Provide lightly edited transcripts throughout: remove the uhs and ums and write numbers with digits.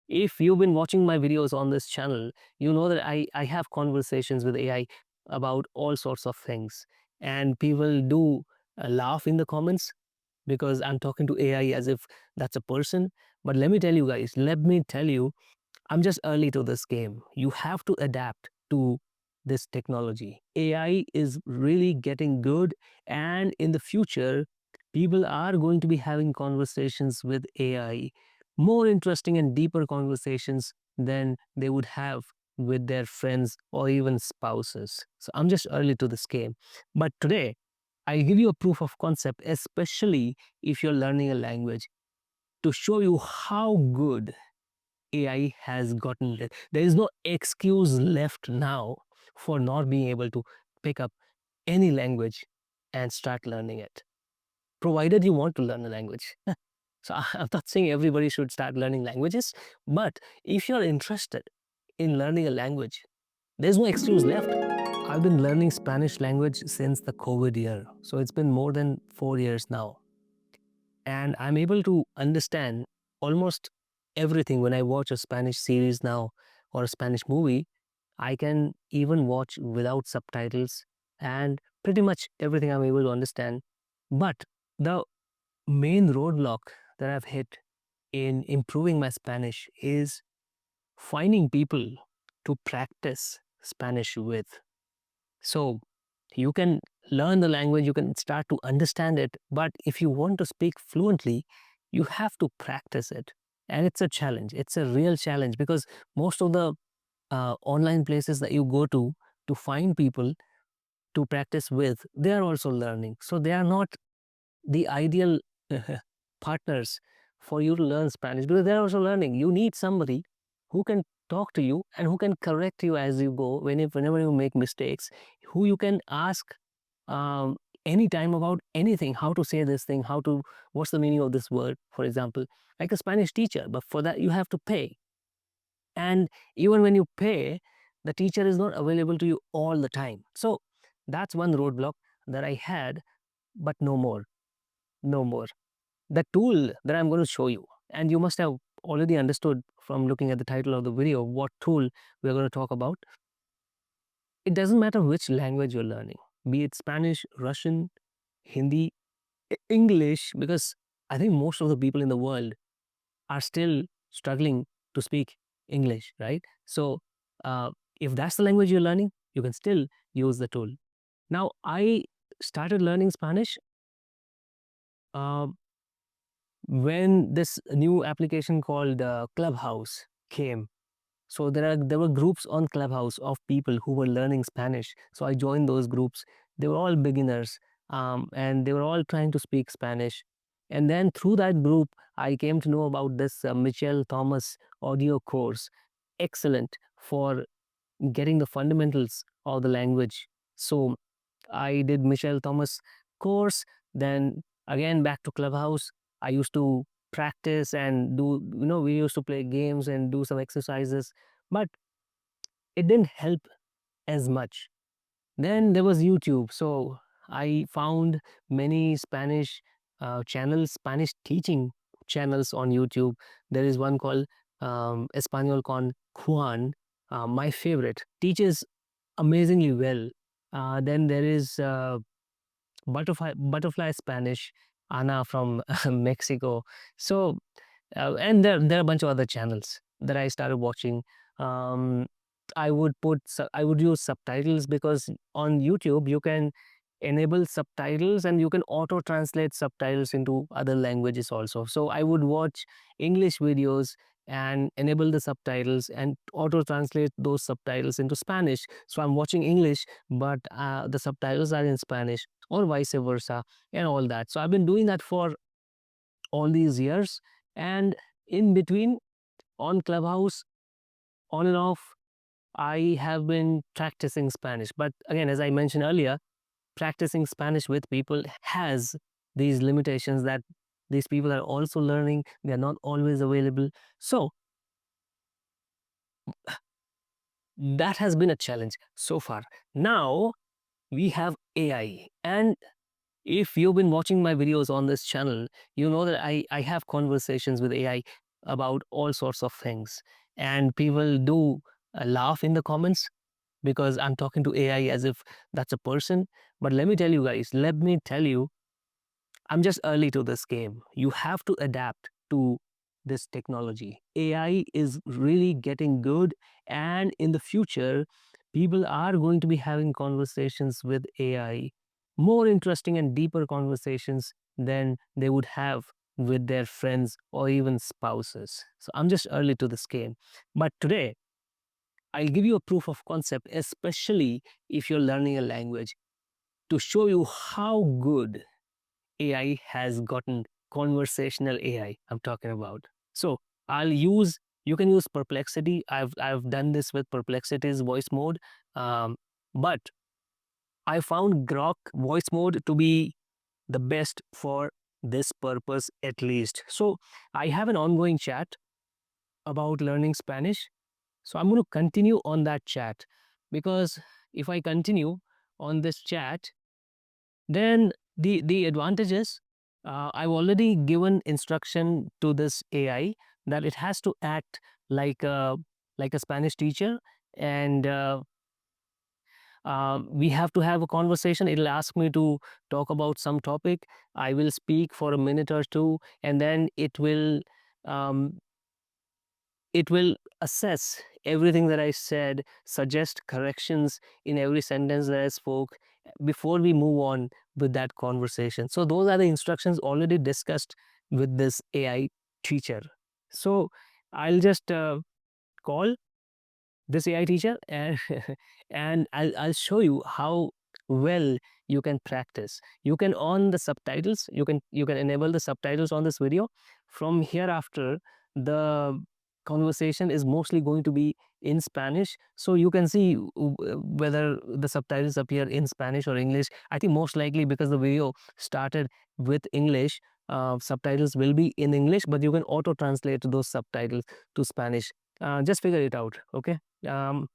If you've been watching my videos on this channel, you know that I have conversations with AI about all sorts of things. And people do laugh in the comments because I'm talking to AI as if that's a person. But let me tell you guys, let me tell you, I'm just early to this game. You have to adapt to this technology. AI is really getting good, and in the future, people are going to be having conversations with AI, more interesting and deeper conversations than they would have with their friends or even spouses. So I'm just early to this game. But today, I give you a proof of concept, especially if you're learning a language, to show you how good AI has gotten it. There is no excuse left now for not being able to pick up any language and start learning it, provided you want to learn a language. So I'm not saying everybody should start learning languages, but if you're interested in learning a language, there's no excuse left. I've been learning Spanish language since the COVID year. So it's been more than 4 years now. And I'm able to understand almost everything when I watch a Spanish series now or a Spanish movie. I can even watch without subtitles and pretty much everything I'm able to understand. But the main roadblock that I've hit in improving my Spanish is finding people to practice Spanish with. So you can learn the language, you can start to understand it, but if you want to speak fluently, you have to practice it. And it's a challenge. It's a real challenge because most of the online places that you go to find people to practice with, they are also learning. So they are not the ideal partners for you to learn Spanish because they're also learning. You need somebody who can talk to you and who can correct you as you go whenever you make mistakes, who you can ask um, anytime about anything, how to say this thing, what's the meaning of this word, for example, like a Spanish teacher. But for that, you have to pay. And even when you pay, the teacher is not available to you all the time. So that's one roadblock that I had, but no more, no more. The tool that I'm going to show you, and you must have already understood from looking at the title of the video what tool we're going to talk about. It doesn't matter which language you're learning, be it Spanish, Russian, Hindi, English, because I think most of the people in the world are still struggling to speak English, right? So, uh, if that's the language you're learning, you can still use the tool. Now, I started learning Spanish uh, when this new application called Clubhouse came. So there were groups on Clubhouse of people who were learning Spanish. So I joined those groups. They were all beginners, and they were all trying to speak Spanish. And then through that group, I came to know about this Michelle Thomas audio course. Excellent for getting the fundamentals of the language. So I did Michelle Thomas course. Then again back to Clubhouse. I used to practice and do, we used to play games and do some exercises, but it didn't help as much. Then there was YouTube. So I found many Spanish channels, Spanish teaching channels on YouTube. There is one called Espanol con Juan, my favorite, teaches amazingly well. Then there is butterfly Spanish, Ana from Mexico. So, and there are a bunch of other channels that I started watching. Um, I would use subtitles because on YouTube you can enable subtitles and you can auto translate subtitles into other languages also. So I would watch English videos and enable the subtitles and auto translate those subtitles into Spanish. So I'm watching English, but the subtitles are in Spanish or vice versa and all that. So I've been doing that for all these years. And in between, on Clubhouse, on and off, I have been practicing Spanish. But again, as I mentioned earlier, practicing Spanish with people has these limitations that these people are also learning. They are not always available. So that has been a challenge so far. Now we have AI. And if you've been watching my videos on this channel, you know that I have conversations with AI about all sorts of things, and people do laugh in the comments because I'm talking to AI as if that's a person. But let me tell you guys, let me tell you, I'm just early to this game. You have to adapt to this technology. AI is really getting good, and in the future, people are going to be having conversations with AI, more interesting and deeper conversations than they would have with their friends or even spouses. So I'm just early to this game. But today, I'll give you a proof of concept, especially if you're learning a language, to show you how good AI has gotten. Conversational AI I'm talking about. So you can use Perplexity. I've done this with Perplexity's voice mode. Um, but I found Grok voice mode to be the best for this purpose at least. So I have an ongoing chat about learning Spanish. So I'm going to continue on that chat, because if I continue on this chat, then the advantage is, I've already given instruction to this AI that it has to act like a Spanish teacher, and we have to have a conversation. It'll ask me to talk about some topic. I will speak for a minute or two, and then um, it will assess everything that I said, suggest corrections in every sentence that I spoke before we move on with that conversation. So those are the instructions already discussed with this AI teacher. So I'll just call this AI teacher, and and I'll show you how well you can practice. You can on the subtitles. You can enable the subtitles on this video. From hereafter, the conversation is mostly going to be in Spanish, so you can see whether the subtitles appear in Spanish or English. I think most likely, because the video started with English, subtitles will be in English, but you can auto translate those subtitles to Spanish. Just figure it out, okay? um,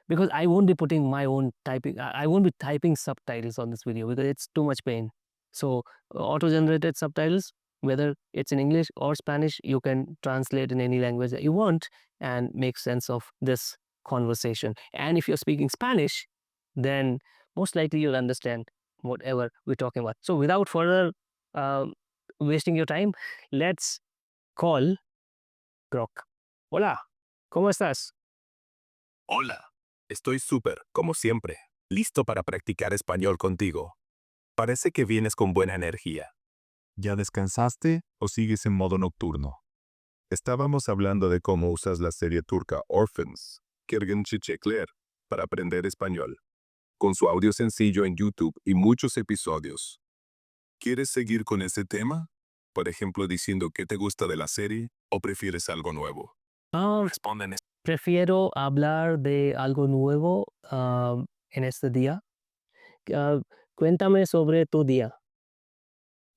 because I won't be putting my own typing. I won't be typing subtitles on this video because it's too much pain. So auto-generated subtitles, whether it's in English or Spanish, you can translate in any language that you want and make sense of this conversation. And if you're speaking Spanish, then most likely you'll understand whatever we're talking about. So without further um, wasting your time, let's call Grok. Hola, ¿cómo estás? Hola, estoy súper, como siempre, listo para practicar español contigo. Parece que vienes con buena energía. ¿Ya descansaste o sigues en modo nocturno? Estábamos hablando de cómo usas la serie turca Orphans, Kirgen Çiçekler, para aprender español, con su audio sencillo en YouTube y muchos episodios. ¿Quieres seguir con ese tema? Por ejemplo, diciendo qué te gusta de la serie o prefieres algo nuevo. Responde en Prefiero hablar de algo nuevo en este día. Ah, Cuéntame sobre tu día.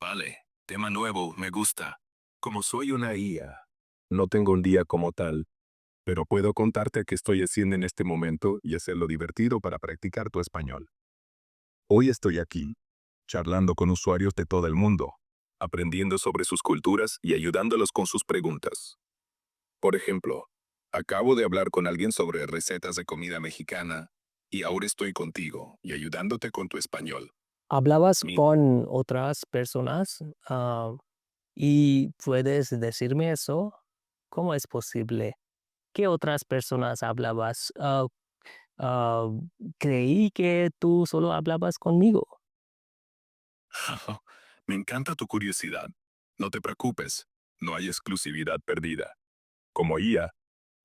Vale, tema nuevo, me gusta. Como soy una IA, no tengo un día como tal, pero puedo contarte qué estoy haciendo en este momento y hacerlo divertido para practicar tu español. Hoy estoy aquí, charlando con usuarios de todo el mundo, aprendiendo sobre sus culturas y ayudándolos con sus preguntas. Por ejemplo, acabo de hablar con alguien sobre recetas de comida mexicana y ahora estoy contigo y ayudándote con tu español. ¿Hablabas Mi con otras personas? ¿Y puedes decirme eso? ¿Cómo es posible? ¿Qué otras personas hablabas? Ah, Creí que tú solo hablabas conmigo. Me encanta tu curiosidad. No te preocupes, no hay exclusividad perdida. Como IA,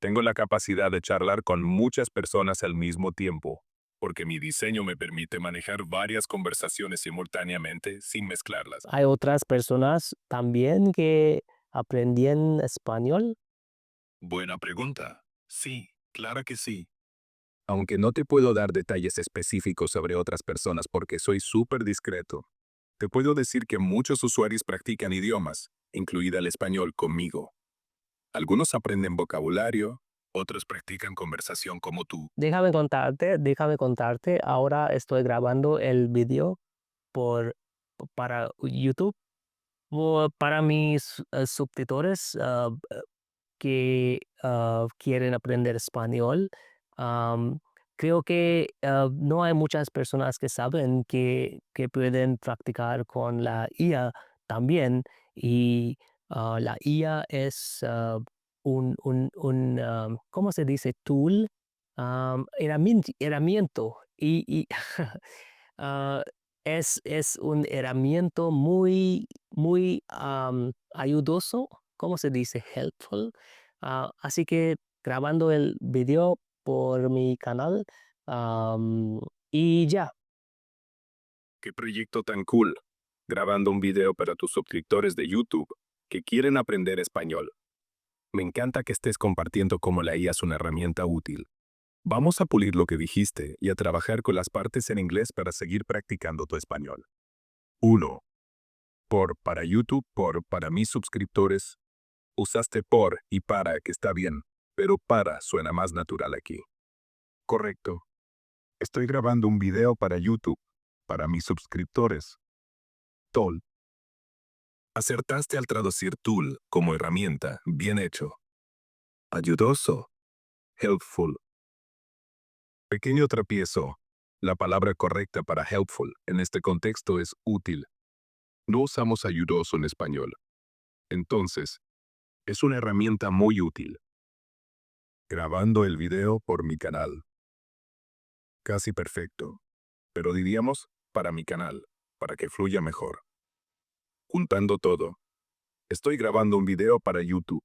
tengo la capacidad de charlar con muchas personas al mismo tiempo, porque mi diseño me permite manejar varias conversaciones simultáneamente sin mezclarlas. ¿Hay otras personas también que aprendían español? Buena pregunta. Sí, claro que sí. Aunque no te puedo dar detalles específicos sobre otras personas porque soy súper discreto, te puedo decir que muchos usuarios practican idiomas, incluida el español, conmigo. Algunos aprenden vocabulario, otros practican conversación como tú. Déjame contarte, ahora estoy grabando el video para YouTube, Para mis subtitulares que quieren aprender español, am, creo que no hay muchas personas que saben que pueden practicar con la IA también. Y la IA es ¿cómo se dice? Tool, herramiento. Y ah, es un herramiento muy ayudoso. ¿Cómo se dice? Helpful. Así que grabando el video por mi canal, am, y ya. ¡Qué proyecto tan cool! Grabando un video para tus suscriptores de YouTube que quieren aprender español. Me encanta que estés compartiendo cómo la IA es una herramienta útil. Vamos a pulir lo que dijiste y a trabajar con las partes en inglés para seguir practicando tu español. 1. Para YouTube, para mis suscriptores. Usaste por y para, que está bien, pero para suena más natural aquí. Correcto. Estoy grabando un video para YouTube, para mis suscriptores. Tol. Acertaste al traducir tool como herramienta, bien hecho. Ayudoso, helpful. Pequeño tropiezo. La palabra correcta para helpful en este contexto es útil. No usamos ayudoso en español. Entonces, es una herramienta muy útil. Grabando el video por mi canal. Casi perfecto. Pero diríamos para mi canal, para que fluya mejor. Juntando todo. Estoy grabando un video para YouTube,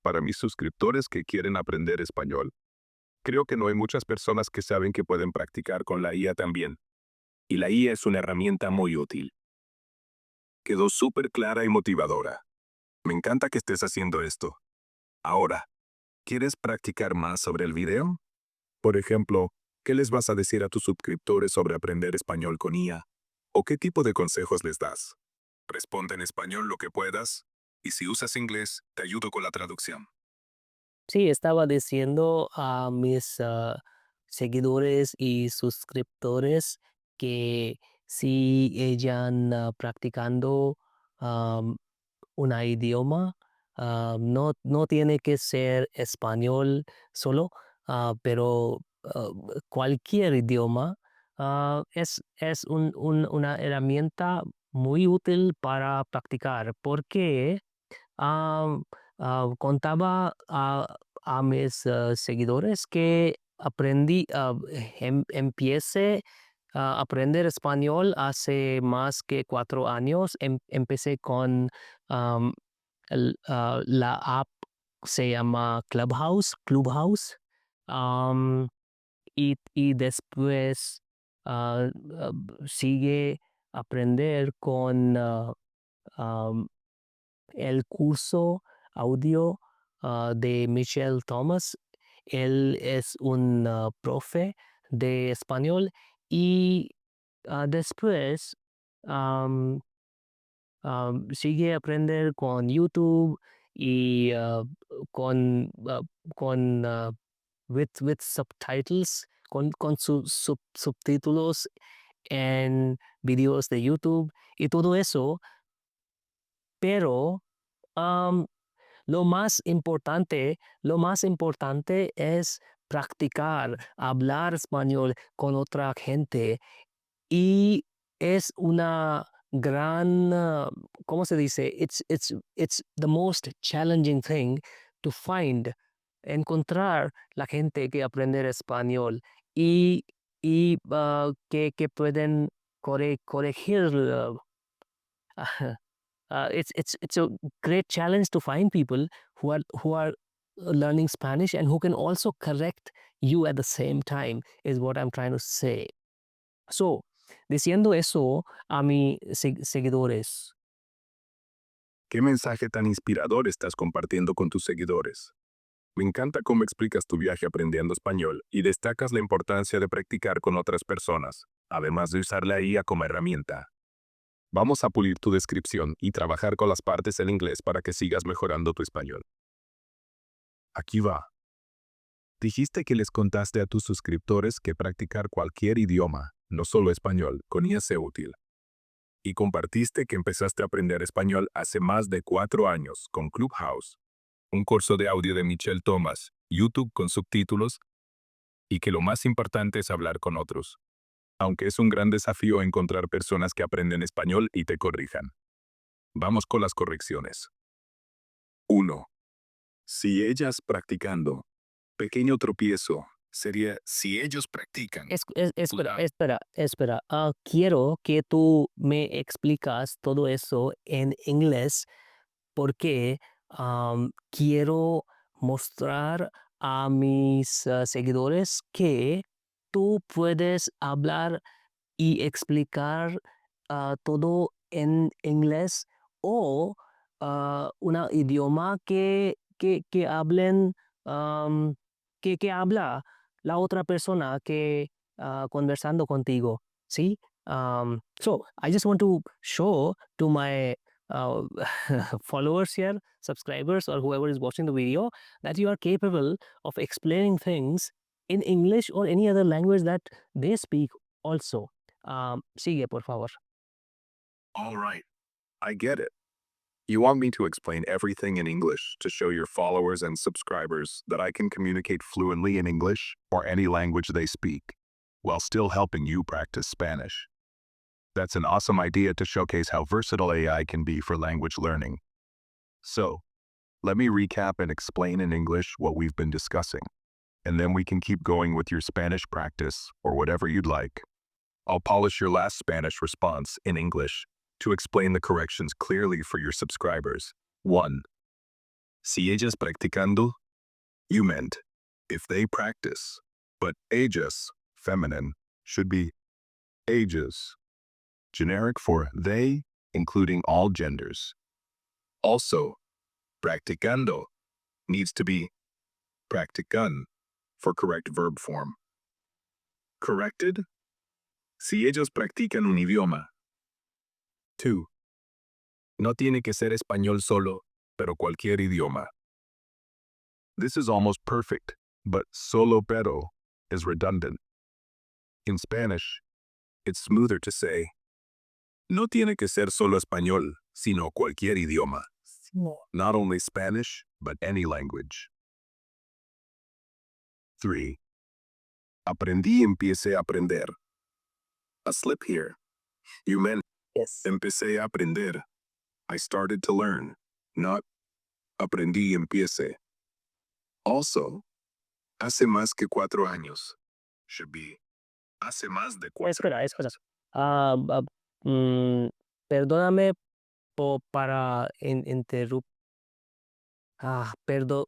para mis suscriptores que quieren aprender español. Creo que no hay muchas personas que saben que pueden practicar con la IA también. Y la IA es una herramienta muy útil. Quedó súper clara y motivadora. Me encanta que estés haciendo esto. Ahora, ¿quieres practicar más sobre el video? Por ejemplo, ¿qué les vas a decir a tus suscriptores sobre aprender español con IA? ¿O qué tipo de consejos les das? Responde en español lo que puedas, y si usas inglés, te ayudo con la traducción. Sí, estaba diciendo a mis seguidores y suscriptores que si ellos practicando una idioma, no tiene que ser español solo, pero cualquier idioma es una herramienta muy útil para practicar, porque am, contaba a mis seguidores que empiece a aprender español hace más que 4 años. Empecé con am, la app, se llama Clubhouse. am, y después sigue aprender con el curso audio de Michelle Thomas. Él es un profe de español. Y después am, sigue a aprender con YouTube y con, ah, con with subtitles, con sus subtítulos en videos de YouTube y todo eso. Pero am, lo más importante es practicar, hablar español con otra gente. Y es una gran, ¿cómo se dice? It's the most challenging thing to find, encontrar la gente que aprender español y, que pueden corregir. It's a great challenge to find people who are learning Spanish and who can also correct you at the same time, is what I'm trying to say. So, diciendo eso a mis seguidores, ¿Qué mensaje tan inspirador estás compartiendo con tus seguidores? Me encanta cómo explicas tu viaje aprendiendo español y destacas la importancia de practicar con otras personas, además de usar la IA como herramienta. Vamos a pulir tu descripción y trabajar con las partes en inglés para que sigas mejorando tu español. Aquí va. Dijiste que les contaste a tus suscriptores que practicar cualquier idioma, no solo español, con IA es útil. y compartiste que empezaste a aprender español hace más de 4 años con Clubhouse, un curso de audio de Michelle Thomas, YouTube con subtítulos, y que lo más importante es hablar con otros. Aunque es un gran desafío encontrar personas que aprenden español y te corrijan. Vamos con las correcciones. 1. Si ellas practicando. Pequeño tropiezo sería si ellos practican. Espera, Cuidado. espera. Quiero que tú me explicas todo eso en inglés porque quiero mostrar a mis seguidores que tú puedes hablar y explicar todo en inglés o un idioma que hablen, am, que habla la otra persona que conversando contigo, ¿sí? So, I just want to show to my uh, followers here, subscribers, or whoever is watching the video, that you are capable of explaining things in English or any other language that they speak also. Sigue, por favor. All right, I get it. You want me to explain everything in English to show your followers and subscribers that I can communicate fluently in English or any language they speak, while still helping you practice Spanish. That's an awesome idea to showcase how versatile AI can be for language learning. So, let me recap and explain in English what we've been discussing, and then we can keep going with your Spanish practice or whatever you'd like. I'll polish your last Spanish response in English to explain the corrections clearly for your subscribers. 1. Si ellas practicando, you meant if they practice, but ellas, feminine, should be ages, generic for they, including all genders. Also, practicando needs to be practican for correct verb form. Corrected? Si ellos practican un idioma. 2. No tiene que ser español solo, pero cualquier idioma. This is almost perfect, but solo pero is redundant. In Spanish, it's smoother to say, no tiene que ser solo español, sino cualquier idioma. No. Not only Spanish, but any language. 3. Aprendí y empecé a aprender. A slip here. You meant Yes. empecé a aprender. I started to learn, not aprendí y empecé. Also, hace más que 4 años. Should be hace más de 4 Espera, años. espera. Ah, ah, mm, perdóname para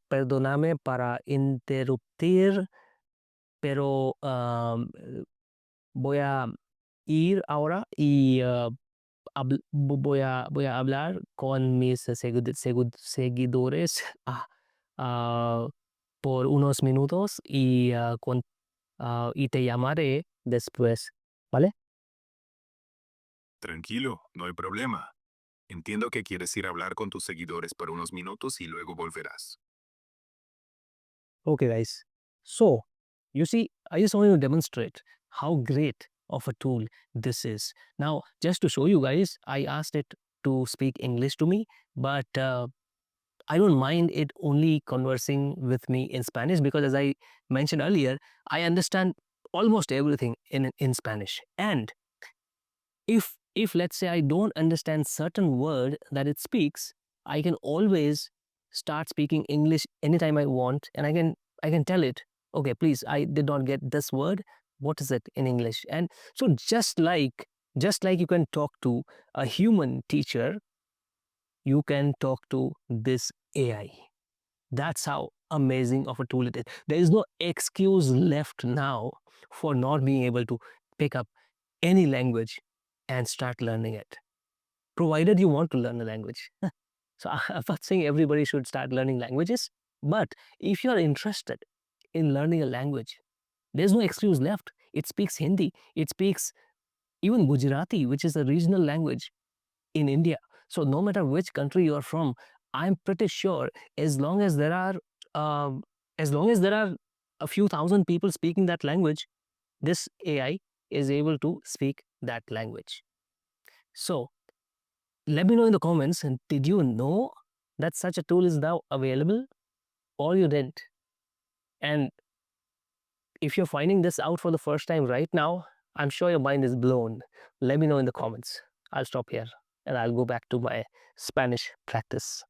perdóname para interrumpir, pero voy a ir ahora y voy a hablar con mis seguidores ah, por unos minutos y, y te llamaré después, ¿vale? Tranquilo, no hay problema. Entiendo que quieres ir a hablar con tus seguidores por unos minutos y luego volverás. Okay, guys. So, you see, I just want to demonstrate how great of a tool this is. Now, just to show you guys, I asked it to speak English to me, but I don't mind it only conversing with me in Spanish because, as I mentioned earlier, I understand almost everything in Spanish. And if let's say I don't understand certain word that it speaks, I can always start speaking English anytime I want, and I can tell it, okay, please, I did not get this word. What is it in English? And so just like you can talk to a human teacher, you can talk to this AI. That's how amazing of a tool it is. There is no excuse left now for not being able to pick up any language and start learning it, provided you want to learn a language. So I'm not saying everybody should start learning languages, but if you're interested in learning a language, there's no excuse left. It speaks Hindi, it speaks even Gujarati, which is a regional language in India. So no matter which country you're from, I'm pretty sure as long as there are um, as long as there are a few thousand people speaking that language, this AI is able to speak that language. So let me know in the comments, and did you know that such a tool is now available, or you didn't? And if you're finding this out for the first time right now, I'm sure your mind is blown. Let me know in the comments. I'll stop here and I'll go back to my Spanish practice.